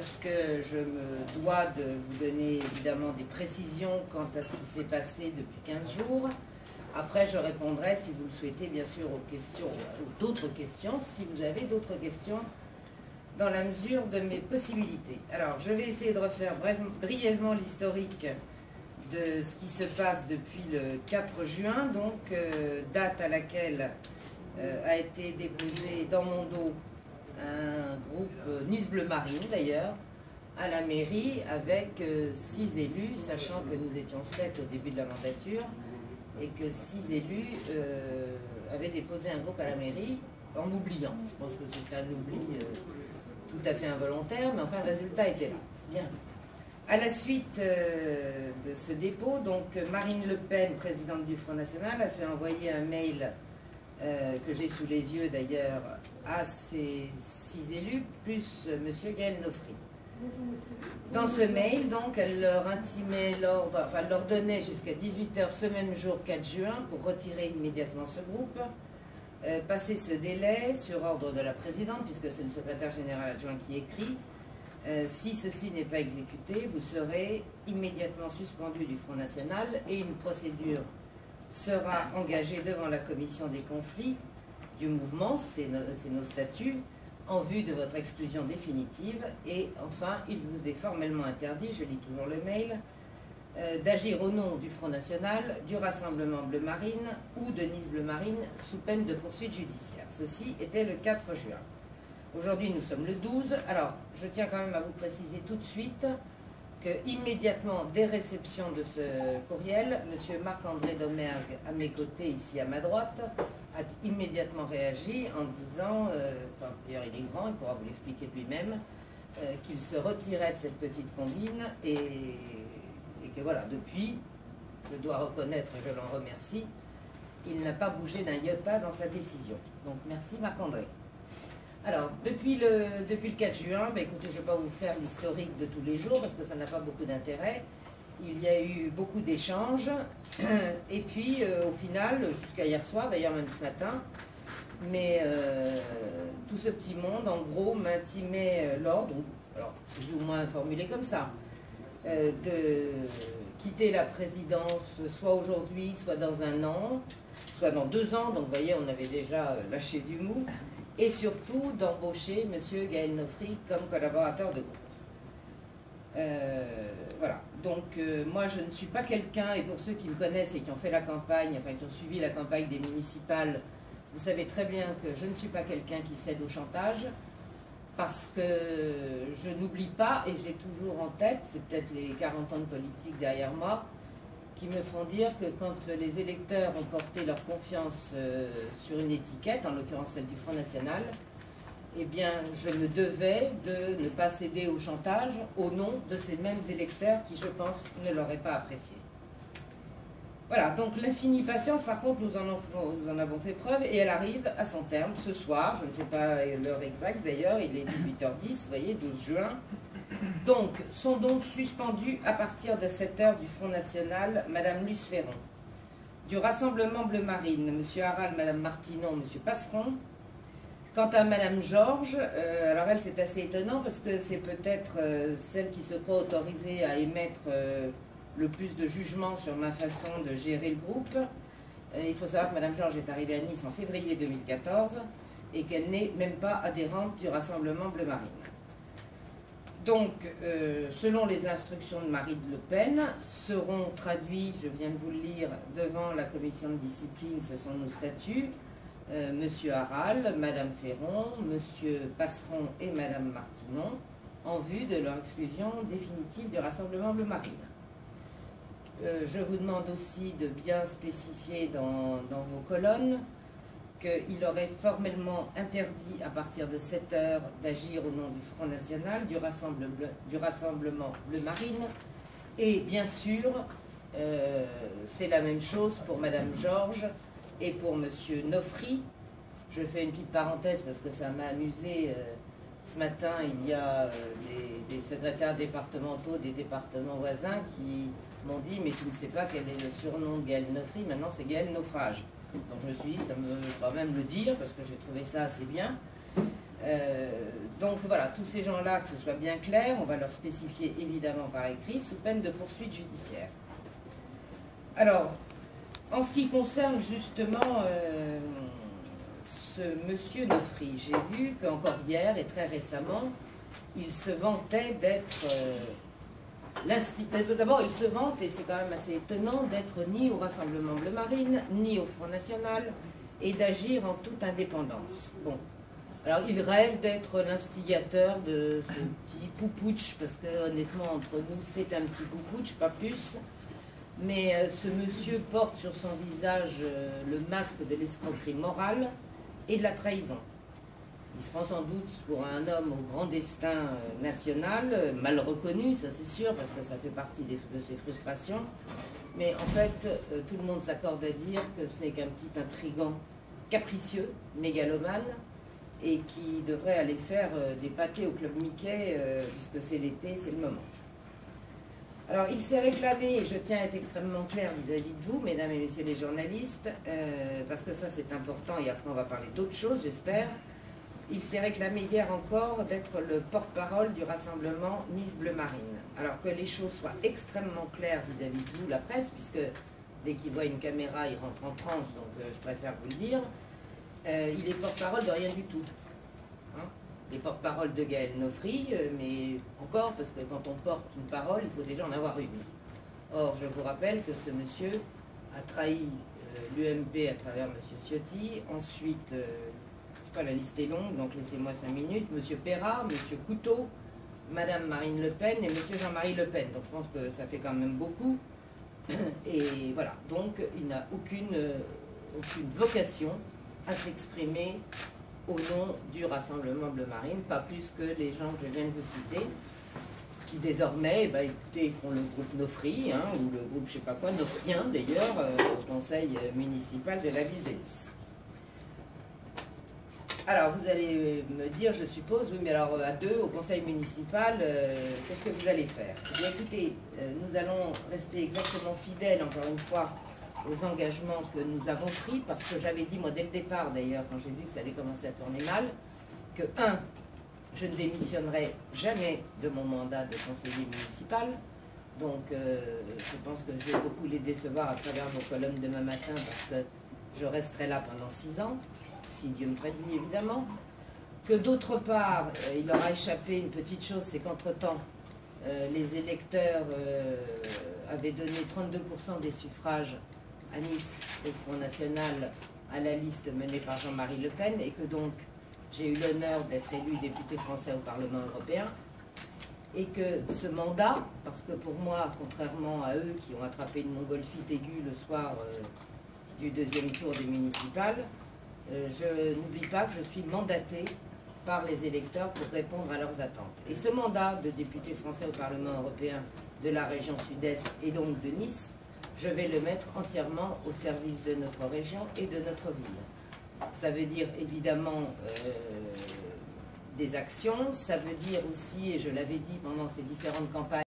puisque je me dois de vous donner évidemment des précisions quant à ce qui s'est passé depuis 15 jours. Après, je répondrai, si vous le souhaitez, bien sûr, aux questions, ou d'autres questions, si vous avez d'autres questions, dans la mesure de mes possibilités. Alors, je vais essayer de refaire brièvement l'historique de ce qui se passe depuis le 4 juin, donc date à laquelle a été déposé dans mon dos un groupe Nice Bleu Marine d'ailleurs, à la mairie avec 6 élus, sachant que nous étions 7 au début de la mandature et que 6 élus avaient déposé un groupe à la mairie en m'oubliant. Je pense que c'est un oubli tout à fait involontaire, mais enfin le résultat était là. Bien. À la suite de ce dépôt, donc Marine Le Pen, présidente du Front National, a fait envoyer un mail que j'ai sous les yeux d'ailleurs à ces 6 élus, plus M. Gaël Nofri. Dans ce mail, donc, elle leur intimait l'ordre, enfin, elle leur donnait jusqu'à 18 h ce même jour, 4 juin, pour retirer immédiatement ce groupe, passer ce délai sur ordre de la présidente, puisque c'est le secrétaire général adjoint qui écrit. Si ceci n'est pas exécuté, vous serez immédiatement suspendu du Front National et une procédure sera engagée devant la commission des conflits du mouvement, c'est nos statuts, en vue de votre exclusion définitive. Et enfin, il vous est formellement interdit, je lis toujours le mail, d'agir au nom du Front National, du Rassemblement Bleu Marine ou de Nice Bleu Marine sous peine de poursuite judiciaire. Ceci était le 4 juin. Aujourd'hui, nous sommes le 12. Alors, je tiens quand même à vous préciser tout de suite que, immédiatement, dès réception de ce courriel, M. Marc-André Domergue, à mes côtés, ici à ma droite, a immédiatement réagi en disant, d'ailleurs il est grand, il pourra vous l'expliquer lui-même, qu'il se retirait de cette petite combine et que voilà, depuis, je dois reconnaître et je l'en remercie, il n'a pas bougé d'un iota dans sa décision. Donc merci Marc-André. Alors, depuis le 4 juin, écoutez, je ne vais pas vous faire l'historique de tous les jours parce que ça n'a pas beaucoup d'intérêt. Il y a eu beaucoup d'échanges et puis au final, jusqu'à hier soir, d'ailleurs même ce matin, mais tout ce petit monde, en gros, m'intimait l'ordre, alors plus ou moins formulé comme ça, de quitter la présidence soit aujourd'hui, soit dans 1 an, soit dans 2 ans, donc vous voyez, on avait déjà lâché du mou, et surtout d'embaucher M. Gaël Nofri comme collaborateur de groupe. Voilà, donc moi je ne suis pas quelqu'un, et pour ceux qui me connaissent et qui ont fait la campagne, enfin qui ont suivi la campagne des municipales, vous savez très bien que je ne suis pas quelqu'un qui cède au chantage, parce que je n'oublie pas, et j'ai toujours en tête, c'est peut-être les 40 ans de politique derrière moi, qui me font dire que quand les électeurs ont porté leur confiance sur une étiquette, en l'occurrence celle du Front National, eh bien, je me devais de ne pas céder au chantage au nom de ces mêmes électeurs qui, je pense, ne l'auraient pas apprécié. Voilà, donc l'infinie patience, par contre, nous en avons fait preuve et elle arrive à son terme ce soir. Je ne sais pas l'heure exacte d'ailleurs, il est 18 h 10, vous voyez, 12 juin. Donc, sont donc suspendus à partir de 7 h du Front National, Madame Luce Ferron. Du Rassemblement Bleu Marine, M. Aral, Madame Martinon, M. Passeron. Quant à Madame Georges, alors elle c'est assez étonnant parce que c'est peut-être celle qui se croit autorisée à émettre le plus de jugements sur ma façon de gérer le groupe. Il faut savoir que Madame Georges est arrivée à Nice en février 2014 et qu'elle n'est même pas adhérente du Rassemblement Bleu Marine. Donc, selon les instructions de Marine Le Pen, seront traduits, je viens de vous le lire, devant la commission de discipline, ce sont nos statuts, Monsieur Aral, Madame Ferron, Monsieur Passeron et Madame Martinon, en vue de leur exclusion définitive du Rassemblement Bleu Marine. Je vous demande aussi de bien spécifier dans vos colonnes qu'il aurait formellement interdit à partir de 7 h d'agir au nom du Front National, du Rassemblement Bleu Marine, et bien sûr, c'est la même chose pour Madame Georges et pour Monsieur Nofri. Je fais une petite parenthèse parce que ça m'a amusé. Ce matin, il y a des secrétaires départementaux des départements voisins qui m'ont dit « mais tu ne sais pas quel est le surnom de Gaël Nofri, maintenant c'est Gaël Naufrage ». Donc je me suis dit, ça me quand même le dire parce que j'ai trouvé ça assez bien. Donc voilà, tous ces gens-là, que ce soit bien clair, on va leur spécifier évidemment par écrit, sous peine de poursuite judiciaire. Alors, en ce qui concerne justement ce monsieur Nofri, j'ai vu qu'encore hier et très récemment, il se vantait d'être d'abord, il se vante, et c'est quand même assez étonnant, d'être ni au Rassemblement Bleu Marine, ni au Front National, et d'agir en toute indépendance. Bon. Alors, il rêve d'être l'instigateur de ce petit poupouche, parce que, honnêtement, entre nous, c'est un petit poupouche, pas plus. Mais ce monsieur porte sur son visage le masque de l'escroquerie morale et de la trahison. Il se prend sans doute pour un homme au grand destin national, mal reconnu, ça c'est sûr, parce que ça fait partie de ses frustrations. Mais en fait, tout le monde s'accorde à dire que ce n'est qu'un petit intrigant capricieux, mégalomane, et qui devrait aller faire des pâtés au Club Mickey, puisque c'est l'été, c'est le moment. Alors, il s'est réclamé, et je tiens à être extrêmement clair vis-à-vis de vous, mesdames et messieurs les journalistes, parce que ça c'est important, et après on va parler d'autres choses, j'espère. Il s'est réclamé hier encore d'être le porte-parole du rassemblement Nice Bleu Marine. Alors que les choses soient extrêmement claires vis-à-vis de vous, la presse, puisque dès qu'il voit une caméra, il rentre en transe, donc je préfère vous le dire. Il est porte-parole de rien du tout. Hein, les porte-parole de Gaël Nofri, mais encore, parce que quand on porte une parole, il faut déjà en avoir une. Or, je vous rappelle que ce monsieur a trahi l'UMP à travers M. Ciotti, ensuite, je ne sais pas, la liste est longue, donc laissez-moi 5 minutes, M. Perra, M. Couteau, Mme Marine Le Pen et M. Jean-Marie Le Pen. Donc je pense que ça fait quand même beaucoup. Et voilà, donc il n'a aucune vocation à s'exprimer au nom du Rassemblement Bleu Marine, pas plus que les gens que je viens de vous citer, qui désormais, bah, écoutez, ils font le groupe Nofri, hein, ou le groupe je sais pas quoi, Nofrien d'ailleurs, au conseil municipal de la ville de Nice. Alors vous allez me dire, je suppose, oui, mais alors à deux, au conseil municipal, qu'est-ce que vous allez faire? Eh bien, écoutez, nous allons rester exactement fidèles, encore une fois, aux engagements que nous avons pris, parce que j'avais dit, moi, dès le départ, d'ailleurs, quand j'ai vu que ça allait commencer à tourner mal, que, un, je ne démissionnerai jamais de mon mandat de conseiller municipal. Donc, je pense que je vais beaucoup les décevoir à travers vos colonnes demain matin, parce que je resterai là pendant 6 ans, si Dieu me prête vie, évidemment. Que d'autre part, il leur a échappé une petite chose, c'est qu'entre-temps, les électeurs avaient donné 32% des suffrages à Nice, au Front National, à la liste menée par Jean-Marie Le Pen, et que donc j'ai eu l'honneur d'être élu député français au Parlement européen, et que ce mandat, parce que pour moi, contrairement à eux qui ont attrapé une montgolfière aiguë le soir du deuxième tour des municipales, je n'oublie pas que je suis mandatée par les électeurs pour répondre à leurs attentes. Et ce mandat de député français au Parlement européen de la région sud-est et donc de Nice, je vais le mettre entièrement au service de notre région et de notre ville. Ça veut dire évidemment des actions, ça veut dire aussi, et je l'avais dit pendant ces différentes campagnes,